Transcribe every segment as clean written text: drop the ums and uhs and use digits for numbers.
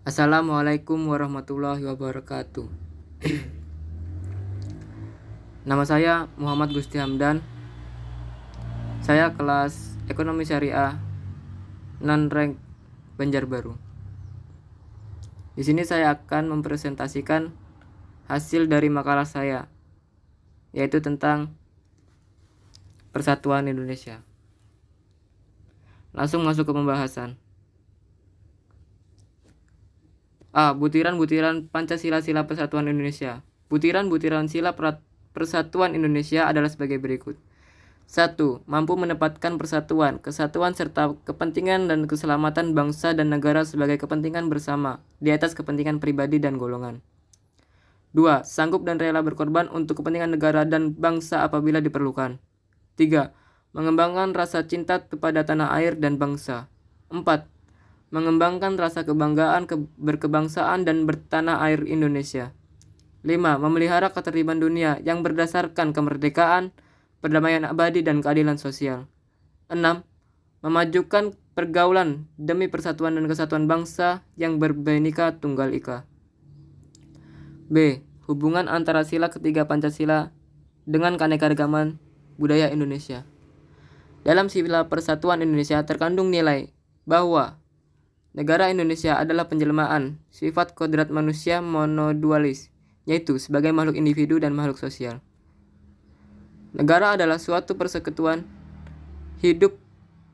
Assalamualaikum warahmatullahi wabarakatuh. Nama saya Muhammad Gusti Hamdan. Saya kelas Ekonomi Syariah non-rank Banjarbaru. Di sini saya akan mempresentasikan hasil dari makalah saya, yaitu tentang Persatuan Indonesia. Langsung masuk ke pembahasan. Butiran-butiran Pancasila Persatuan Indonesia. Butiran-butiran sila Persatuan Indonesia adalah sebagai berikut. 1. Mampu menempatkan persatuan, kesatuan serta kepentingan dan keselamatan bangsa dan negara sebagai kepentingan bersama di atas kepentingan pribadi dan golongan. 2. Sanggup dan rela berkorban untuk kepentingan negara dan bangsa apabila diperlukan. 3. Mengembangkan rasa cinta kepada tanah air dan bangsa. 4. Mengembangkan rasa kebanggaan berkebangsaan dan bertanah air Indonesia. 5. Memelihara ketertiban dunia yang berdasarkan kemerdekaan, perdamaian abadi dan keadilan sosial. 6. Memajukan pergaulan demi persatuan dan kesatuan bangsa yang berbhinneka tunggal ika. B. Hubungan antara sila ketiga Pancasila dengan keanekaragaman budaya Indonesia. Dalam sila Persatuan Indonesia terkandung nilai bahwa negara Indonesia adalah penjelmaan sifat kodrat manusia monodualis, yaitu sebagai makhluk individu dan makhluk sosial. Negara adalah suatu persekutuan hidup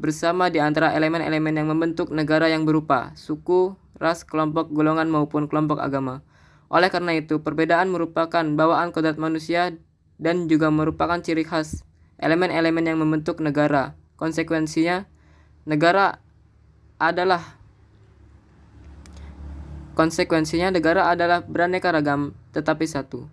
bersama di antara elemen-elemen yang membentuk negara yang berupa suku, ras, kelompok, golongan maupun kelompok agama. Oleh karena itu, perbedaan merupakan bawaan kodrat manusia dan juga merupakan ciri khas elemen-elemen yang membentuk negara. Konsekuensinya negara adalah beraneka ragam tetapi satu.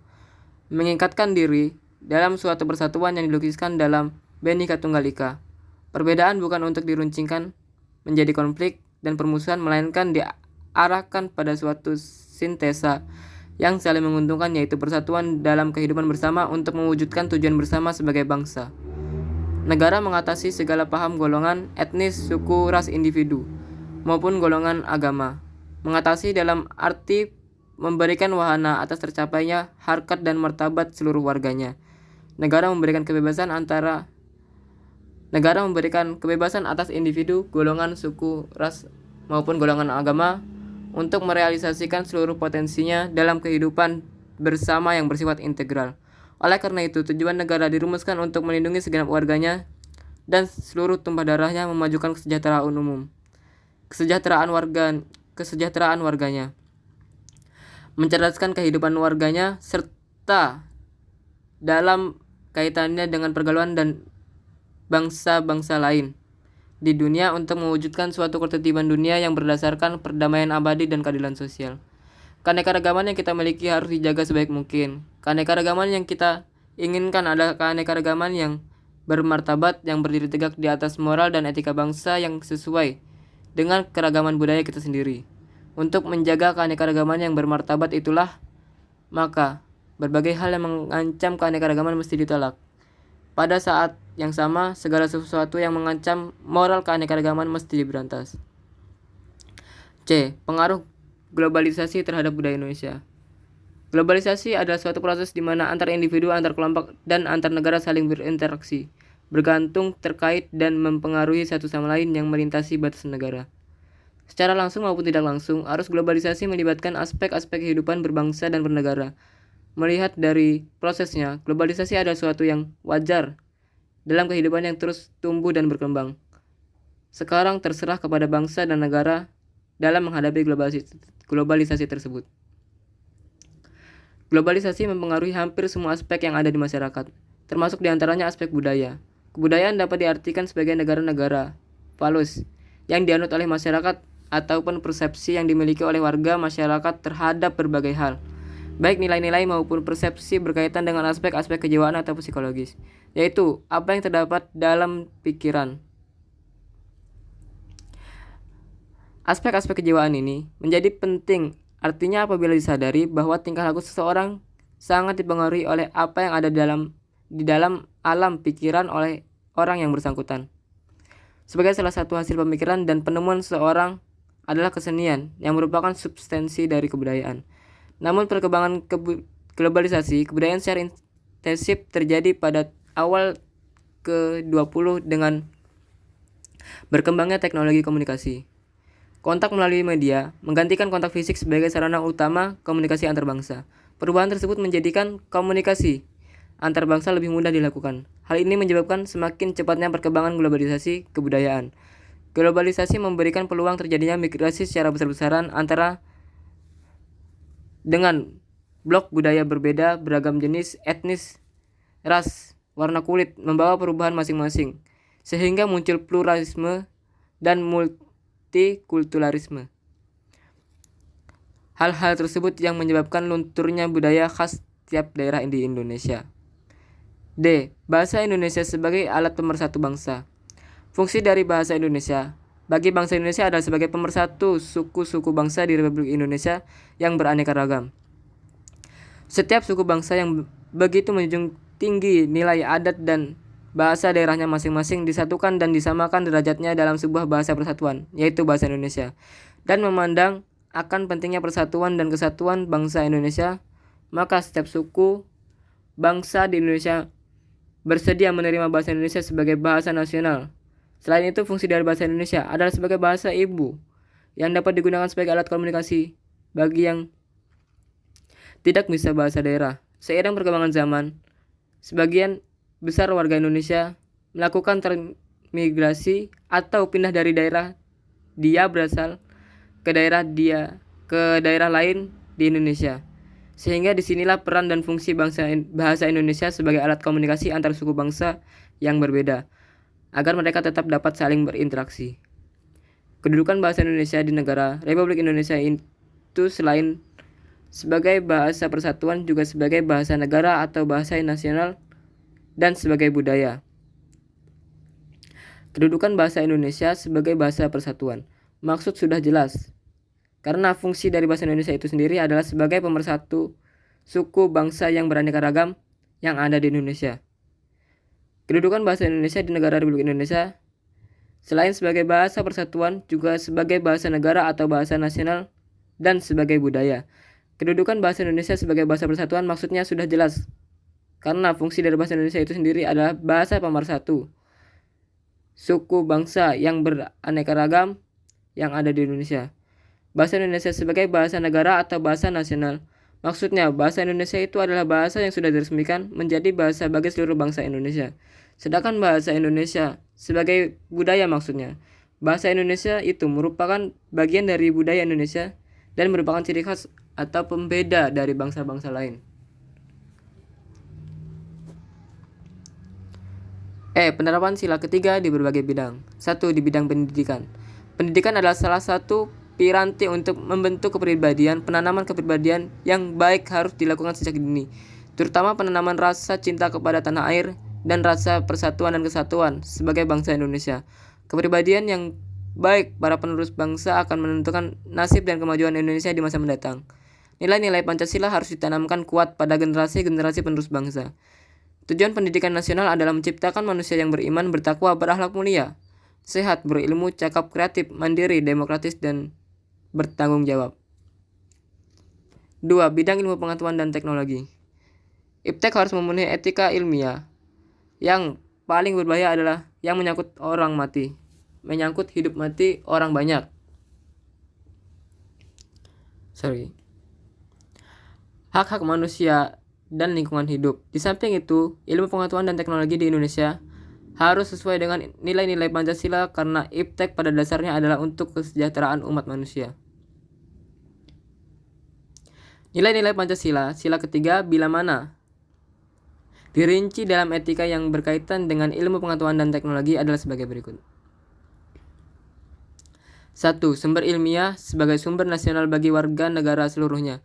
Mengikatkan diri dalam suatu persatuan yang dilukiskan dalam Bhinneka Tunggal Ika. Perbedaan bukan untuk diruncingkan menjadi konflik dan permusuhan, melainkan diarahkan pada suatu sintesa yang saling menguntungkan, yaitu persatuan dalam kehidupan bersama untuk mewujudkan tujuan bersama sebagai bangsa. Negara mengatasi segala paham golongan, etnis, suku, ras individu, maupun golongan agama. Mengatasi dalam arti memberikan wahana atas tercapainya harkat dan martabat seluruh warganya. Negara memberikan kebebasan atas individu, golongan, suku, ras, maupun golongan agama untuk merealisasikan seluruh potensinya dalam kehidupan bersama yang bersifat integral. Oleh karena itu, tujuan negara dirumuskan untuk melindungi segenap warganya dan seluruh tumpah darahnya, memajukan kesejahteraan umum, kesejahteraan warganya, mencerdaskan kehidupan warganya, serta dalam kaitannya dengan pergaulan dan bangsa-bangsa lain di dunia untuk mewujudkan suatu ketertiban dunia yang berdasarkan perdamaian abadi dan keadilan sosial. Keanekaragaman yang kita miliki harus dijaga sebaik mungkin. Keanekaragaman yang kita inginkan adalah keanekaragaman yang bermartabat, yang berdiri tegak di atas moral dan etika bangsa yang sesuai dengan keragaman budaya kita sendiri. Untuk menjaga keanekaragaman yang bermartabat itulah, maka berbagai hal yang mengancam keanekaragaman mesti ditolak. Pada saat yang sama, segala sesuatu yang mengancam moral keanekaragaman mesti diberantas. C. Pengaruh globalisasi terhadap budaya Indonesia. Globalisasi adalah suatu proses di mana antar individu, antar kelompok, dan antar negara saling berinteraksi, bergantung, terkait, dan mempengaruhi satu sama lain yang melintasi batas negara. Secara langsung maupun tidak langsung, arus globalisasi melibatkan aspek-aspek kehidupan berbangsa dan bernegara. Melihat dari prosesnya, globalisasi adalah suatu yang wajar dalam kehidupan yang terus tumbuh dan berkembang. Sekarang terserah kepada bangsa dan negara dalam menghadapi globalisasi tersebut. Globalisasi mempengaruhi hampir semua aspek yang ada di masyarakat, termasuk diantaranya aspek budaya. Kebudayaan dapat diartikan sebagai negara-negara falus yang dianut oleh masyarakat ataupun persepsi yang dimiliki oleh warga masyarakat terhadap berbagai hal, baik nilai-nilai maupun persepsi berkaitan dengan aspek-aspek kejiwaan atau psikologis, yaitu apa yang terdapat dalam pikiran. Aspek-aspek kejiwaan ini menjadi penting, artinya apabila disadari bahwa tingkah laku seseorang sangat dipengaruhi oleh apa yang ada di dalam alam pikiran oleh orang yang bersangkutan. Sebagai salah satu hasil pemikiran dan penemuan seseorang adalah kesenian yang merupakan substansi dari kebudayaan. Namun perkembangan globalisasi kebudayaan secara intensif terjadi pada awal ke-20 dengan berkembangnya teknologi komunikasi. Kontak melalui media menggantikan kontak fisik sebagai sarana utama komunikasi antar bangsa. Perubahan tersebut menjadikan komunikasi antar bangsa lebih mudah dilakukan. Hal ini menyebabkan semakin cepatnya perkembangan globalisasi kebudayaan. Globalisasi memberikan peluang terjadinya migrasi secara besar-besaran antara dengan blok budaya berbeda, beragam jenis, etnis, ras, warna kulit, membawa perubahan masing-masing, sehingga muncul pluralisme dan multikulturalisme. Hal-hal tersebut yang menyebabkan lunturnya budaya khas tiap daerah di Indonesia. D. Bahasa Indonesia sebagai alat pemersatu bangsa. Fungsi dari bahasa Indonesia bagi bangsa Indonesia adalah sebagai pemersatu suku-suku bangsa di Republik Indonesia yang beraneka ragam. Setiap suku bangsa yang begitu menjunjung tinggi nilai adat dan bahasa daerahnya masing-masing disatukan dan disamakan derajatnya dalam sebuah bahasa persatuan, yaitu bahasa Indonesia, dan memandang akan pentingnya persatuan dan kesatuan bangsa Indonesia, maka setiap suku bangsa di Indonesia bersedia menerima bahasa Indonesia sebagai bahasa nasional. Selain itu, fungsi dari bahasa Indonesia adalah sebagai bahasa ibu yang dapat digunakan sebagai alat komunikasi bagi yang tidak bisa bahasa daerah. Seiring perkembangan zaman, sebagian besar warga Indonesia melakukan transmigrasi atau pindah dari daerah dia berasal ke daerah lain di Indonesia. Sehingga disinilah peran dan fungsi bahasa Indonesia sebagai alat komunikasi antar suku bangsa yang berbeda, agar mereka tetap dapat saling berinteraksi. Kedudukan bahasa Indonesia di negara Republik Indonesia itu selain sebagai bahasa persatuan juga sebagai bahasa negara atau bahasa nasional dan sebagai budaya. Kedudukan bahasa Indonesia sebagai bahasa persatuan. Maksud sudah jelas. Karena fungsi dari bahasa Indonesia itu sendiri adalah sebagai pemersatu suku bangsa yang beraneka ragam yang ada di Indonesia. Kedudukan bahasa Indonesia di negara Republik Indonesia selain sebagai bahasa persatuan juga sebagai bahasa negara atau bahasa nasional dan sebagai budaya. Kedudukan bahasa Indonesia sebagai bahasa persatuan maksudnya sudah jelas. Karena fungsi dari bahasa Indonesia itu sendiri adalah bahasa pemersatu suku bangsa yang beraneka ragam yang ada di Indonesia. Bahasa Indonesia sebagai bahasa negara atau bahasa nasional. Maksudnya, bahasa Indonesia itu adalah bahasa yang sudah diresmikan menjadi bahasa bagi seluruh bangsa Indonesia. Sedangkan bahasa Indonesia sebagai budaya maksudnya. Bahasa Indonesia itu merupakan bagian dari budaya Indonesia dan merupakan ciri khas atau pembeda dari bangsa-bangsa lain. Penerapan sila ketiga di berbagai bidang. 1. Di bidang pendidikan. Pendidikan adalah salah satu piranti untuk membentuk kepribadian. Penanaman kepribadian yang baik harus dilakukan sejak dini, terutama penanaman rasa cinta kepada tanah air dan rasa persatuan dan kesatuan sebagai bangsa Indonesia. Kepribadian yang baik para penerus bangsa akan menentukan nasib dan kemajuan Indonesia di masa mendatang. Nilai-nilai Pancasila harus ditanamkan kuat pada generasi-generasi penerus bangsa. Tujuan pendidikan nasional adalah menciptakan manusia yang beriman, bertakwa, berakhlak mulia, sehat, berilmu, cakap, kreatif, mandiri, demokratis, dan bertanggung jawab. 2. Bidang ilmu pengetahuan dan teknologi. Iptek harus memenuhi etika ilmiah. Yang paling berbahaya adalah yang menyangkut orang mati, menyangkut hidup mati orang banyak. Hak-hak manusia dan lingkungan hidup. Di samping itu, ilmu pengetahuan dan teknologi di Indonesia harus sesuai dengan nilai-nilai Pancasila karena iptek pada dasarnya adalah untuk kesejahteraan umat manusia. Nilai-nilai Pancasila, sila ketiga, bila mana dirinci dalam etika yang berkaitan dengan ilmu pengetahuan dan teknologi adalah sebagai berikut. 1. Sumber ilmiah sebagai sumber nasional bagi warga negara seluruhnya.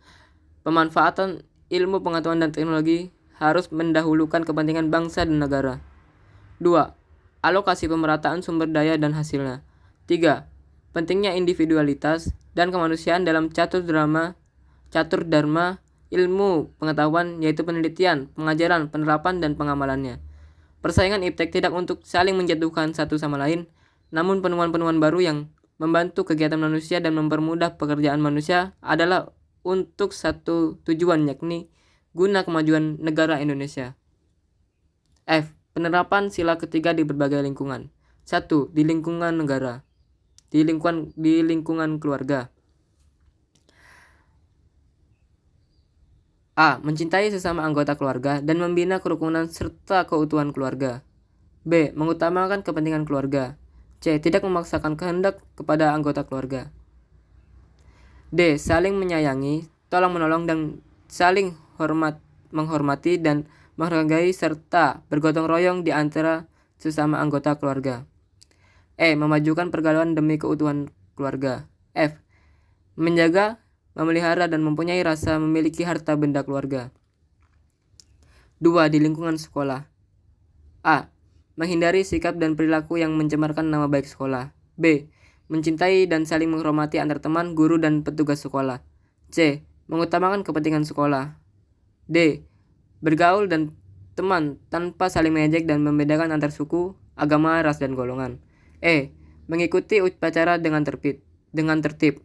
Pemanfaatan ilmu pengetahuan dan teknologi harus mendahulukan kepentingan bangsa dan negara. 2. Alokasi pemerataan sumber daya dan hasilnya. 3. Pentingnya individualitas dan kemanusiaan dalam catur dharma ilmu pengetahuan, yaitu penelitian, pengajaran, penerapan, dan pengamalannya. Persaingan iptek tidak untuk saling menjatuhkan satu sama lain, namun penemuan-penemuan baru yang membantu kegiatan manusia dan mempermudah pekerjaan manusia adalah untuk satu tujuan, yakni guna kemajuan negara Indonesia. F. Penerapan sila ketiga di berbagai lingkungan. 1. Di lingkungan negara. Di lingkungan keluarga. A. Mencintai sesama anggota keluarga dan membina kerukunan serta keutuhan keluarga. B. Mengutamakan kepentingan keluarga. C. Tidak memaksakan kehendak kepada anggota keluarga. D. Saling menyayangi, tolong-menolong dan saling menghormati dan menghargai serta bergotong royong di antara sesama anggota keluarga. E. Memajukan pergaulan demi keutuhan keluarga. F. Menjaga, memelihara dan mempunyai rasa memiliki harta benda keluarga. 2. Di lingkungan sekolah. A. Menghindari sikap dan perilaku yang mencemarkan nama baik sekolah. B. Mencintai dan saling menghormati antar teman, guru, dan petugas sekolah. C. Mengutamakan kepentingan sekolah. D. Bergaul dan teman tanpa saling mengejek dan membedakan antar suku, agama, ras, dan golongan. E. Mengikuti upacara dengan tertib.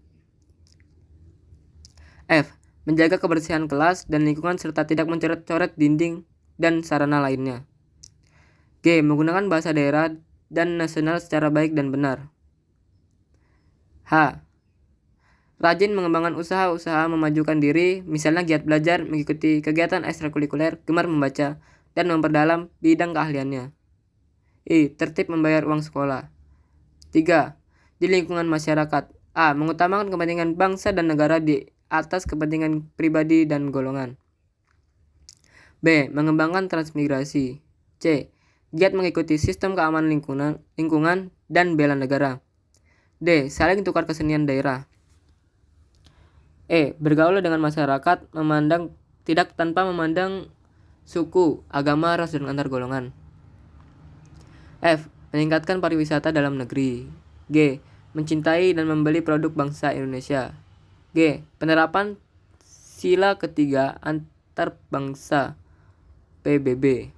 F. Menjaga kebersihan kelas dan lingkungan serta tidak mencoret-coret dinding dan sarana lainnya. G. Menggunakan bahasa daerah dan nasional secara baik dan benar. H. Rajin mengembangkan usaha-usaha memajukan diri, misalnya giat belajar, mengikuti kegiatan ekstrakurikuler, gemar membaca, dan memperdalam bidang keahliannya. I. Tertib membayar uang sekolah. 3. Di lingkungan masyarakat. A. Mengutamakan kepentingan bangsa dan negara di atas kepentingan pribadi dan golongan. B. Mengembangkan transmigrasi. C. Giat mengikuti sistem keamanan lingkungan dan bela negara. D. Saling tukar kesenian daerah. E. Bergaul dengan masyarakat tidak tanpa memandang suku, agama, ras, dan antar golongan. F. Meningkatkan pariwisata dalam negeri. G. Mencintai dan membeli produk bangsa Indonesia. G. Penerapan sila ketiga antar bangsa. PBB.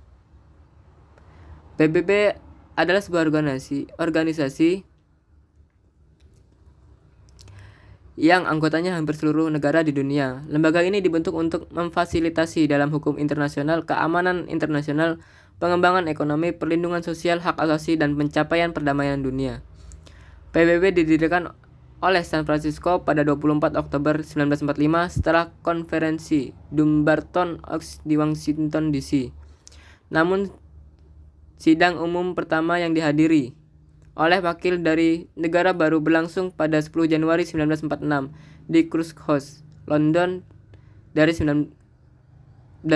PBB adalah sebuah organisasi yang anggotanya hampir seluruh negara di dunia. Lembaga ini dibentuk untuk memfasilitasi dalam hukum internasional, keamanan internasional, pengembangan ekonomi, perlindungan sosial, hak asasi, dan pencapaian perdamaian dunia. PBB didirikan oleh San Francisco pada 24 Oktober 1945 setelah konferensi Dumbarton Oaks di Washington DC. Namun, sidang umum pertama yang dihadiri oleh wakil dari negara baru berlangsung pada 10 Januari 1946 di Cruz House, London. Dari 1919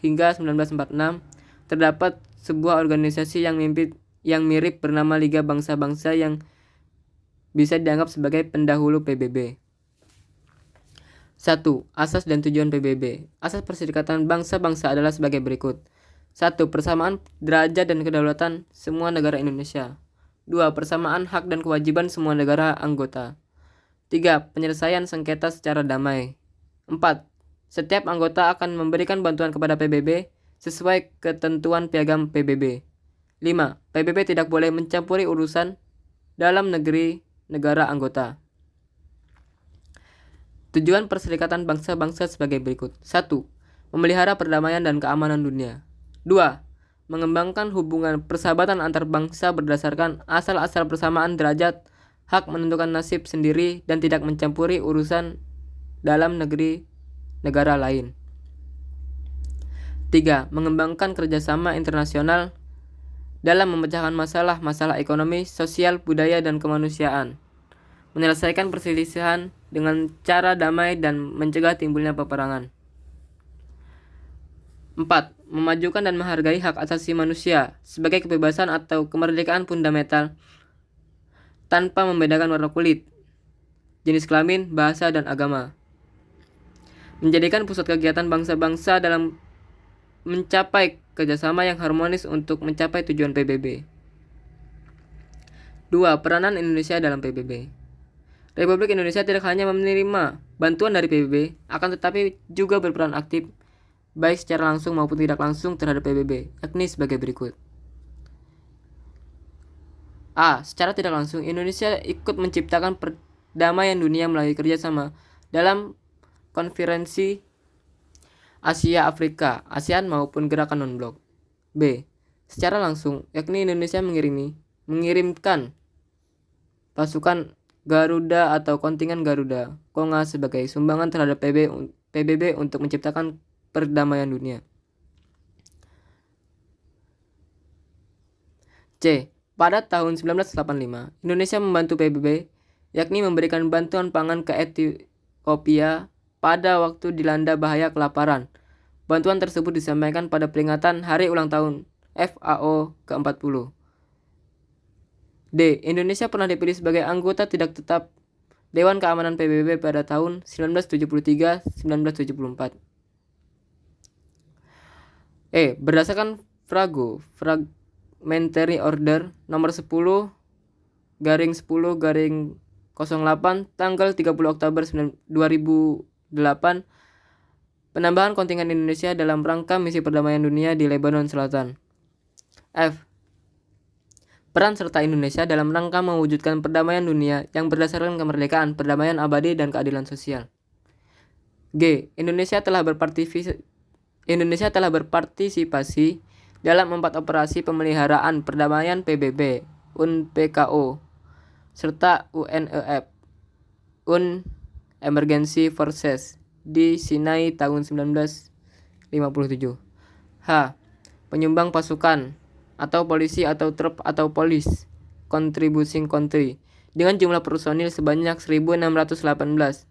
hingga 1946 terdapat sebuah organisasi yang mirip bernama Liga Bangsa-Bangsa yang bisa dianggap sebagai pendahulu PBB. 1. Asas dan tujuan PBB. Asas Perserikatan Bangsa-Bangsa adalah sebagai berikut. 1. Persamaan derajat dan kedaulatan semua negara Indonesia. 2. Persamaan hak dan kewajiban semua negara anggota. 3. Penyelesaian sengketa secara damai. 4. Setiap anggota akan memberikan bantuan kepada PBB sesuai ketentuan piagam PBB. 5. PBB tidak boleh mencampuri urusan dalam negara anggota. Tujuan Perserikatan Bangsa-Bangsa sebagai berikut. 1. Memelihara perdamaian dan keamanan dunia. 2. Mengembangkan hubungan persahabatan antar bangsa berdasarkan asal-asal persamaan derajat, hak menentukan nasib sendiri, dan tidak mencampuri urusan dalam negara lain. 3. Mengembangkan kerjasama internasional dalam memecahkan masalah ekonomi, sosial, budaya, dan kemanusiaan. Menyelesaikan perselisihan dengan cara damai dan mencegah timbulnya peperangan. 4. Memajukan dan menghargai hak asasi manusia sebagai kebebasan atau kemerdekaan fundamental tanpa membedakan warna kulit, jenis kelamin, bahasa, dan agama. Menjadikan pusat kegiatan bangsa-bangsa dalam mencapai kerjasama yang harmonis untuk mencapai tujuan PBB. 2. Peranan Indonesia dalam PBB. Republik Indonesia tidak hanya menerima bantuan dari PBB, akan tetapi juga berperan aktif baik secara langsung maupun tidak langsung terhadap PBB, yakni sebagai berikut. A. Secara tidak langsung, Indonesia ikut menciptakan perdamaian dunia melalui kerjasama dalam konferensi Asia Afrika, ASEAN maupun gerakan non-blok. B. Secara langsung, yakni Indonesia mengirimkan pasukan Garuda atau kontingen Garuda Konga sebagai sumbangan terhadap PBB untuk menciptakan perdamaian dunia. C. Pada tahun 1985, Indonesia membantu PBB, yakni memberikan bantuan pangan ke Ethiopia pada waktu dilanda bahaya kelaparan. Bantuan tersebut disampaikan pada peringatan Hari Ulang Tahun FAO ke-40. D. Indonesia pernah dipilih sebagai anggota tidak tetap Dewan Keamanan PBB pada tahun 1973-1974. E. Berdasarkan Fragmentary Order nomor 10/10/08 tanggal 30 Oktober 2008, penambahan kontingen Indonesia dalam rangka misi perdamaian dunia di Lebanon Selatan. F. Peran serta Indonesia dalam rangka mewujudkan perdamaian dunia yang berdasarkan kemerdekaan, perdamaian abadi, dan keadilan sosial. G. Indonesia telah berpartisipasi dalam 4 operasi pemeliharaan perdamaian PBB, UNPKO, serta UNEF, UN Emergency Forces, di Sinai tahun 1957. H. Penyumbang pasukan atau polisi atau trup atau polis contributing country dengan jumlah personil sebanyak 1.618.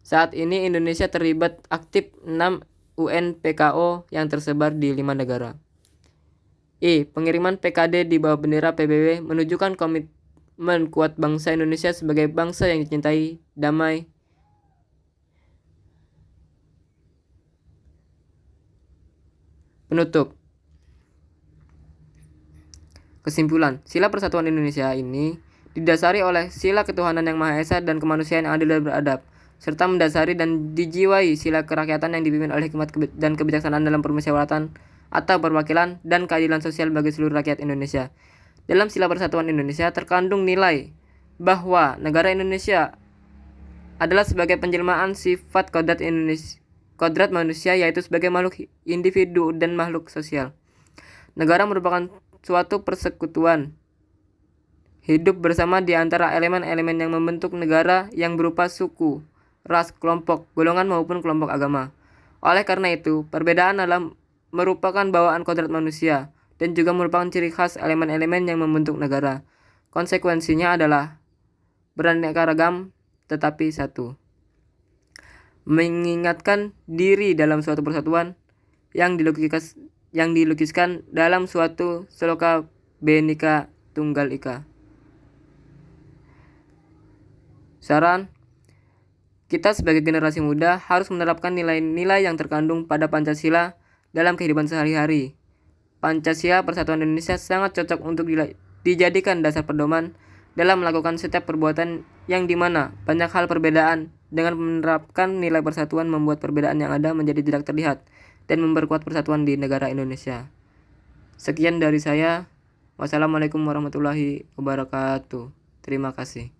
Saat ini Indonesia terlibat aktif 6 UNPKO yang tersebar di 5 negara. I. Pengiriman PKD di bawah bendera PBB menunjukkan komitmen kuat bangsa Indonesia sebagai bangsa yang dicintai, damai, penutup. Kesimpulan, sila persatuan Indonesia ini didasari oleh sila ketuhanan yang Maha Esa dan kemanusiaan yang adil dan beradab, serta mendasari dan dijiwai sila kerakyatan yang dipimpin oleh hikmat dan kebijaksanaan dalam permusyawaratan atau perwakilan dan keadilan sosial bagi seluruh rakyat Indonesia. Dalam sila persatuan Indonesia terkandung nilai bahwa negara Indonesia adalah sebagai penjelmaan sifat kodrat manusia, yaitu sebagai makhluk individu dan makhluk sosial. Negara merupakan suatu persekutuan hidup bersama di antara elemen-elemen yang membentuk negara yang berupa suku, ras, kelompok, golongan maupun kelompok agama. Oleh karena itu, perbedaan merupakan bawaan kodrat manusia dan juga merupakan ciri khas elemen-elemen yang membentuk negara. Konsekuensinya adalah beraneka ragam tetapi satu. Mengingatkan diri dalam suatu persatuan yang dilukiskan dalam suatu sloka Bhinneka Tunggal Ika. Saran, kita sebagai generasi muda harus menerapkan nilai-nilai yang terkandung pada Pancasila dalam kehidupan sehari-hari. Pancasila Persatuan Indonesia sangat cocok untuk dijadikan dasar pedoman dalam melakukan setiap perbuatan yang dimana banyak hal perbedaan. Dengan menerapkan nilai persatuan membuat perbedaan yang ada menjadi tidak terlihat dan memperkuat persatuan di negara Indonesia. Sekian dari saya. Wassalamualaikum warahmatullahi wabarakatuh. Terima kasih.